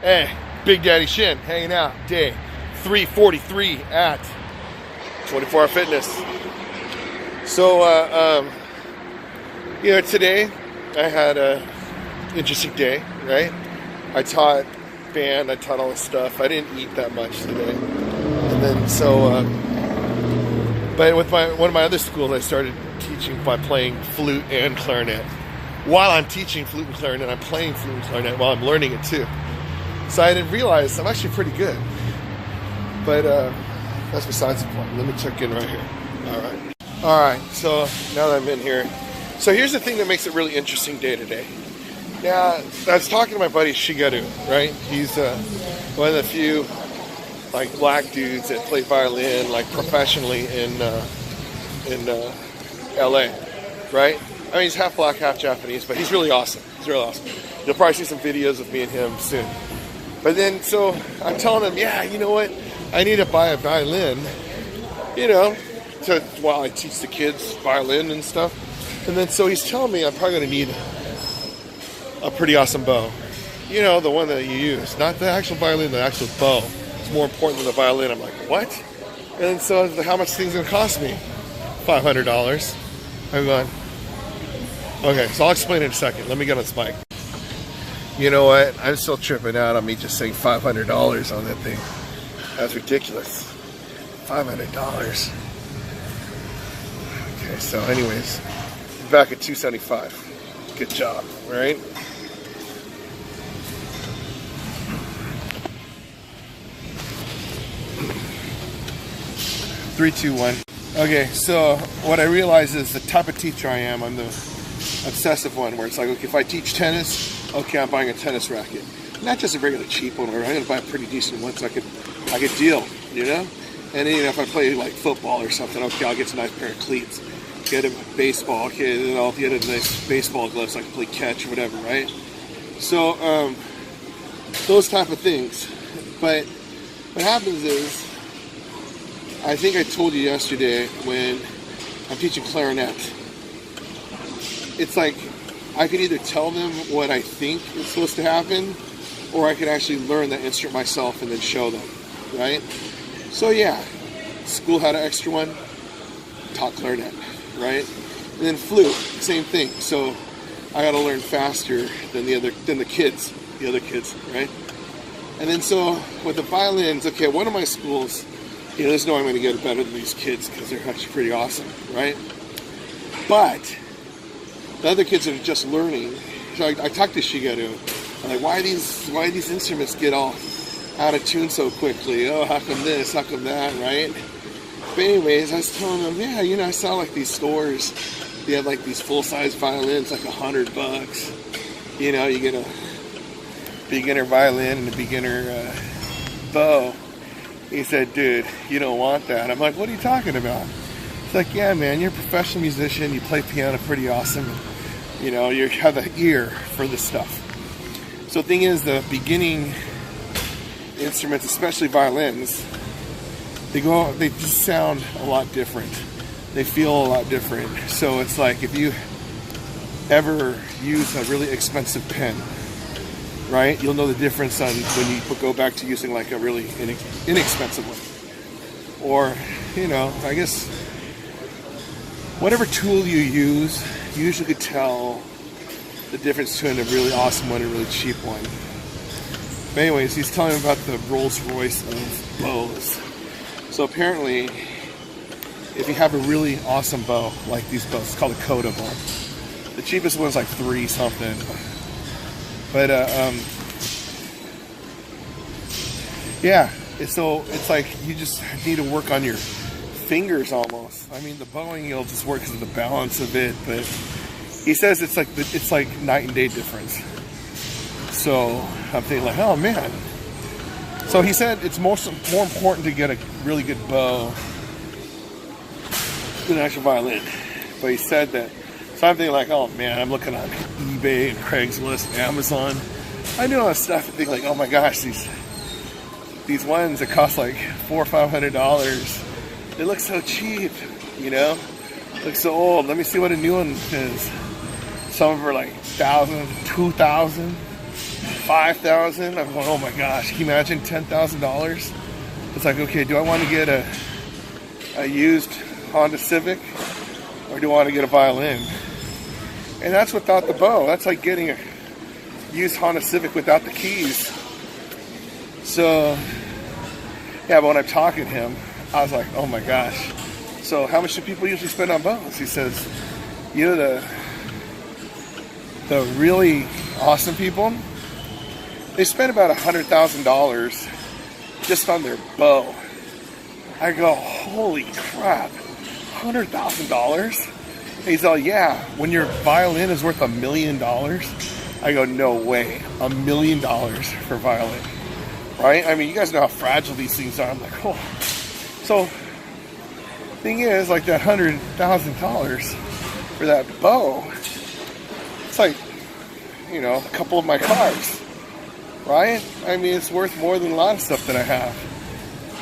Hey, Big Daddy Shin hanging out, day 343 at 24 Hour Fitness. So, today I had a interesting day, right? I taught band, I taught all this stuff. I didn't eat that much today. And then but with one of my other schools, I started teaching by playing flute and clarinet. While I'm teaching flute and clarinet, I'm playing flute and clarinet while I'm learning it too. So I didn't realize I'm actually pretty good. But that's besides the point. Let me check in right here. All right, so now that I'm in here. So here's the thing that makes it a really interesting day today. Now, I was talking to my buddy Shigeru, right? He's one of the few like black dudes that play violin like professionally in LA, right? I mean, he's half black, half Japanese, but he's really awesome. He's really awesome. You'll probably see some videos of me and him soon. But then, so I'm telling him, yeah, you know what? I need to buy a violin, while I teach the kids violin and stuff. And then, so he's telling me I'm probably going to need a pretty awesome bow. You know, the one that you use. Not the actual violin, the actual bow. It's more important than the violin. I'm like, what? And then, so how much things going to cost me? $500. I'm going, okay, so I'll explain in a second. Let me get on this mic. You know what? I'm still tripping out on me just saying $500 on that thing. That's ridiculous. $500. Okay, so anyways, back at $275. Good job, right? Three, two, one. Okay, so what I realize is the type of teacher I am. I'm the obsessive one where it's like, okay, if I teach tennis, okay, I'm buying a tennis racket. Not just a regular cheap one, or I'm going to buy a pretty decent one so I could deal, you know? And then, if I play like football or something, okay, I'll get a nice pair of cleats. Get a baseball, okay, then I'll get a nice baseball glove so I can play catch or whatever, right? So, those type of things. But what happens is, I think I told you yesterday when I'm teaching clarinet, it's like I could either tell them what I think is supposed to happen, or I could actually learn that instrument myself and then show them, right? So yeah, school had an extra one, taught clarinet, right? And then flute, same thing. So I got to learn faster than the other kids, right? And then so with the violins, okay, one of my schools, there's no way I'm going to get better than these kids because they're actually pretty awesome, right? But the other kids are just learning. So I talked to Shigeru. I'm like, why these instruments get all out of tune so quickly? Oh, how come this? How come that? Right? But anyways, I was telling them, yeah, I saw like these stores. They have like these full-size violins, like $100. You get a beginner violin and a beginner bow. He said, dude, you don't want that. I'm like, what are you talking about? It's like, yeah, man, you're a professional musician. You play piano pretty awesome. You have the ear for this stuff. So the thing is, the beginning instruments, especially violins, they just sound a lot different. They feel a lot different. So it's like if you ever use a really expensive pen, right? You'll know the difference on when you go back to using like a really inexpensive one. Or, I guess whatever tool you use, you usually could tell the difference between a really awesome one and a really cheap one. But anyways, he's telling me about the Rolls Royce of bows. So apparently, if you have a really awesome bow, like these bows, it's called a Coda bow. The cheapest one's like $3 something. But yeah, it's like you just need to work on your fingers almost. I mean, the bowing, you'll just work because of the balance of it, but he says it's like night and day difference. So I'm thinking like, oh man. So he said it's more important to get a really good bow than an actual violin. But he said that. So I'm thinking like, oh man, I'm looking on eBay and Craigslist and Amazon. I do all that stuff and think like, oh my gosh, these ones that cost like $400 or $500, they look so cheap, look so old. Let me see what a new one is. Some of them are like $1,000, $2,000. $5,000. I'm going, oh my gosh, can you imagine $10,000? It's like, okay, do I want to get a used Honda Civic, or do I want to get a violin? And that's without the bow. That's like getting a used Honda Civic without the keys. So, yeah, but when I'm talking to him, I was like, oh my gosh. So how much do people usually spend on bows? He says, you know, the really awesome people, they spend about $100,000 just on their bow. I go, holy crap, $100,000? He's all, yeah, when your violin is worth $1 million? I go, no way, $1 million for violin, right? I mean, you guys know how fragile these things are. I'm like, oh. So, thing is, like that $100,000 for that bow, it's like, you know, a couple of my cars, right? I mean, it's worth more than a lot of stuff that I have.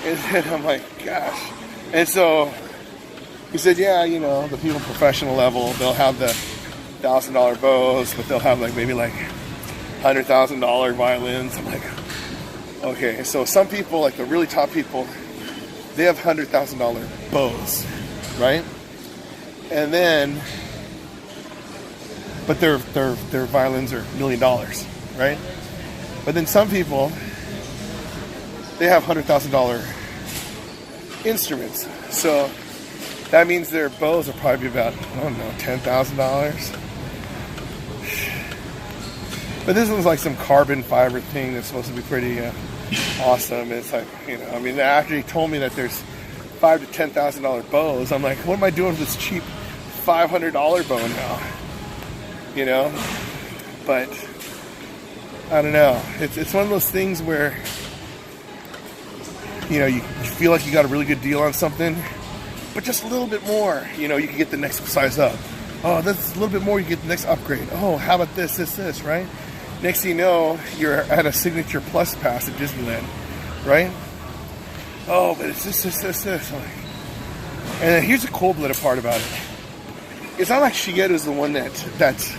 And I'm like, gosh. And so he said, yeah, you know, the people professional level, they'll have the $1,000 bows, but they'll have like maybe like $100,000 violins. I'm like, okay. So some people, like the really top people, they have $100,000 bows, right? And then, but their violins are $1 million, right? But then some people, they have $100,000 instruments. So that means their bows will probably be about, I don't know, $10,000. But this one's like some carbon fiber thing that's supposed to be pretty awesome. It's like, you know, I mean, after he told me that there's $5,000 to $10,000 bows, I'm like, what am I doing with this cheap $500 bow now? You know? But I don't know. It's one of those things where, you know, you feel like you got a really good deal on something, but just a little bit more, you know, you can get the next size up. Oh, that's a little bit more, you get the next upgrade. Oh, how about this, right? Next thing you know, you're at a Signature Plus pass at Disneyland, right? Oh, but it's this. And then here's the cold-blooded part about it. It's not like Shigeto's the one that's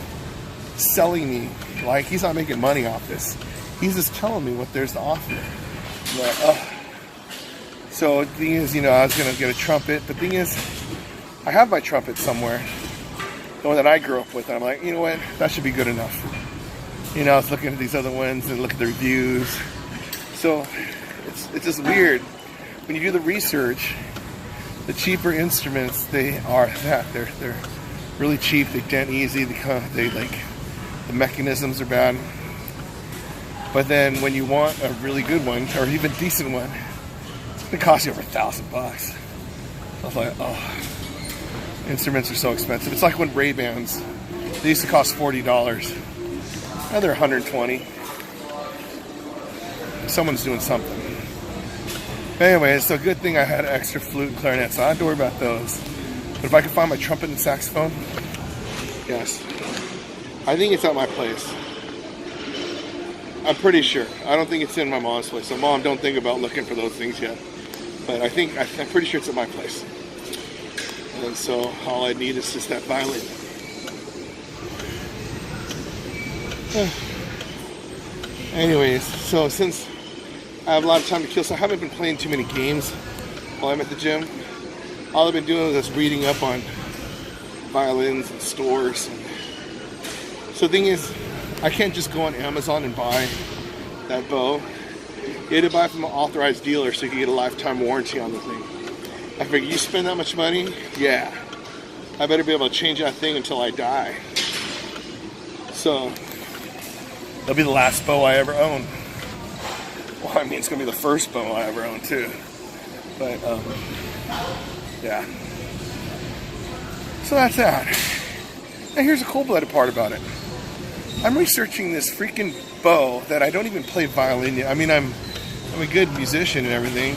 selling me. Like, he's not making money off this. He's just telling me what there's to offer. Like, so the thing is, you know, I was going to get a trumpet. The thing is, I have my trumpet somewhere. The one that I grew up with. And I'm like, you know what? That should be good enough. You know, I was looking at these other ones and look at the reviews. So it's just weird. When you do the research, the cheaper instruments, they are that. They're really cheap. They dent easy. They like, the mechanisms are bad. But then when you want a really good one, or even decent one, it costs you over $1,000. I was like, oh, instruments are so expensive. It's like when Ray-Bans, they used to cost $40. Now they're $120. Someone's doing something. Anyway, it's a good thing I had extra flute and clarinet, so I don't have to worry about those. But if I can find my trumpet and saxophone, yes. I think it's at my place. I'm pretty sure. I don't think it's in my mom's place. So Mom, don't think about looking for those things yet. But I'm pretty sure it's at my place. And so all I need is just that violin. Anyways, so since I have a lot of time to kill, so I haven't been playing too many games while I'm at the gym. All I've been doing is just reading up on violins and stores. So the thing is, I can't just go on Amazon and buy that bow. You had to buy from an authorized dealer so you can get a lifetime warranty on the thing. I figure, you spend that much money? Yeah. I better be able to change that thing until I die. So, that'll be the last bow I ever own. Well, I mean, it's going to be the first bow I ever own, too. But, yeah. So that's that. Now, here's the cold-blooded part about it. I'm researching this freaking bow that I don't even play violin yet. I mean, I'm a good musician and everything.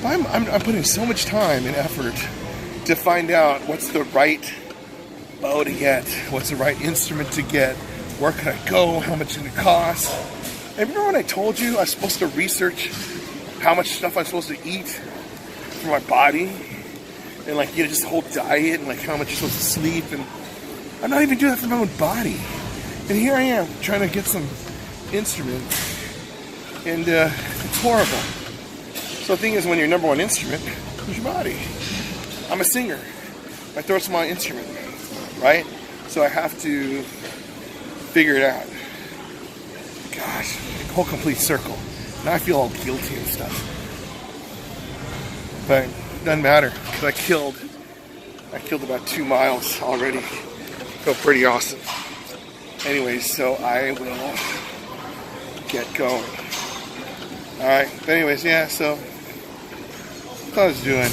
But I'm putting so much time and effort to find out what's the right bow to get, what's the right instrument to get, where can I go, how much it's going to cost. And remember when I told you I was supposed to research how much stuff I'm supposed to eat for my body? And like, you know, just the whole diet and like how much you're supposed to sleep. And I'm not even doing that for my own body. And here I am trying to get some instrument, and it's horrible. So the thing is, when your number one instrument is your body. I'm a singer. My throat's my instrument, right? So I have to figure it out. Gosh, a whole complete circle. Now I feel all guilty and stuff. But it doesn't matter, because I killed about 2 miles already. Felt pretty awesome. Anyways, so I will get going. Alright, but anyways, yeah, so what I was doing.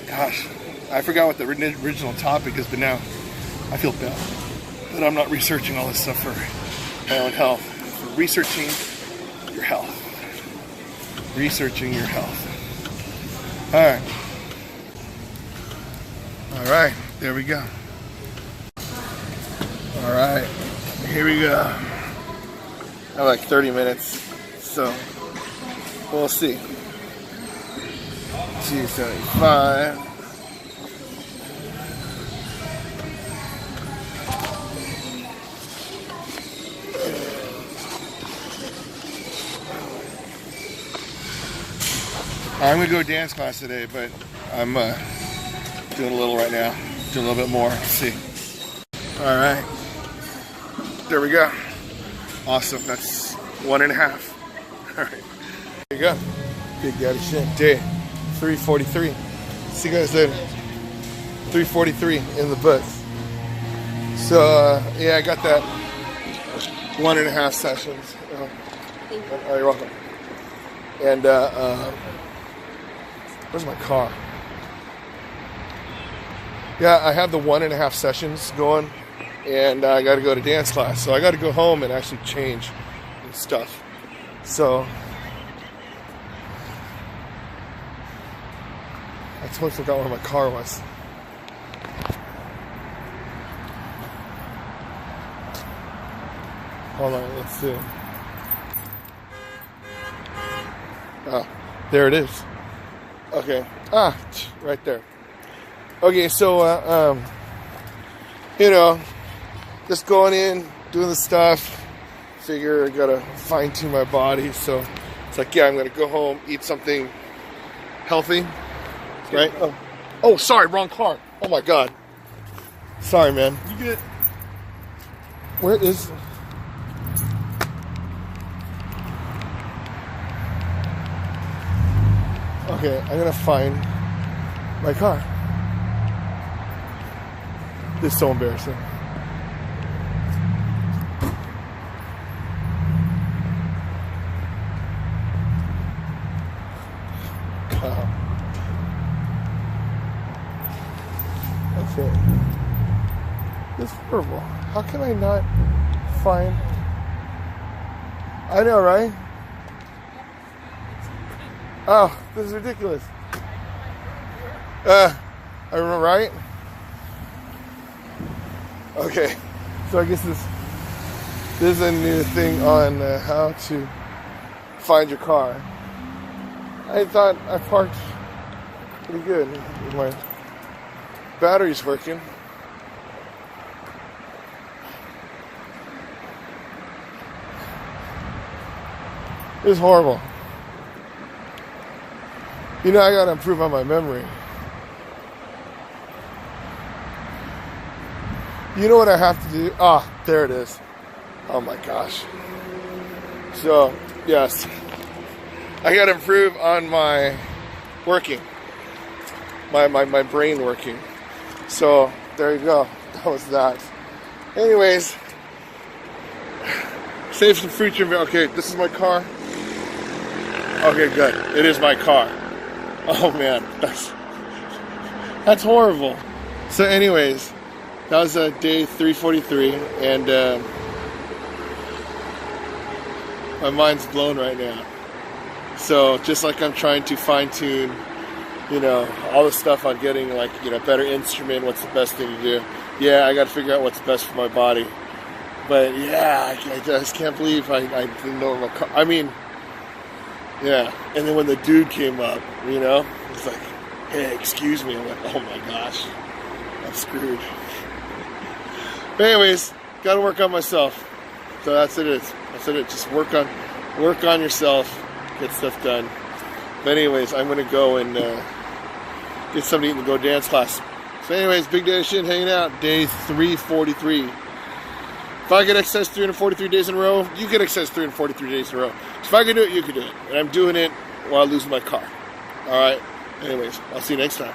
Gosh, I forgot what the original topic is, but now I feel bad that I'm not researching all this stuff for my own health. For researching your health. Researching your health. Alright. Alright, there we go. Alright, here we go. I have like 30 minutes, so we'll see. 275. I'm gonna go to dance class today, but I'm doing a little right now. Doing a little bit more. Let's see. All right. There we go. Awesome. That's 1.5. All right. There you go. Big Daddy Shit. Day 343. See you guys later. 343 in the books. So, yeah, I got that 1.5 sessions. Oh, you're welcome. And, where's my car? Yeah, I have the 1.5 sessions going, and I got to go to dance class. So I got to go home and actually change and stuff. So I totally forgot where my car was. Hold on, let's see. Oh, there it is. Okay. Right there. Okay, so, you know, just going in, doing the stuff. Figure I gotta fine tune my body. So it's like, yeah, I'm gonna go home, eat something healthy. Right? Oh, sorry, wrong car. Oh my God. Sorry, man. You good? Where is... Okay, I'm gonna find my car. This is so embarrassing. Okay. This is horrible. How can I not find... I know, right? Oh, this is ridiculous. I remember, right? Okay, so I guess this is a new thing on how to find your car. I thought I parked pretty good. My battery's working. It was horrible. You know, I gotta improve on my memory. You know what I have to do? Ah, there it is. Oh my gosh. So, yes. I gotta improve on my working. My brain working. So, there you go. That was that. Anyways. Save some future. Okay, this is my car. Okay, good. It is my car. Oh man, that's horrible. So anyways, that was day 343, and my mind's blown right now. So just like I'm trying to fine tune, you know, all the stuff on getting like, you know, better instrument, what's the best thing to do. Yeah, I got to figure out what's best for my body. But yeah, I just can't believe I didn't know my car. I mean, yeah, and then when the dude came up, you know, it's like, hey, excuse me. I'm like, oh my gosh, I'm screwed. But anyways, gotta work on myself. So that's it. That's it. Just work on yourself, get stuff done. But anyways, I'm gonna go and get something to eat and go dance class. So anyways, Big Daddy Shin hanging out, day 343. If I get exercise 343 days in a row, you get exercise 343 days in a row. So if I can do it, you can do it. And I'm doing it while losing my car. All right. Anyways, I'll see you next time.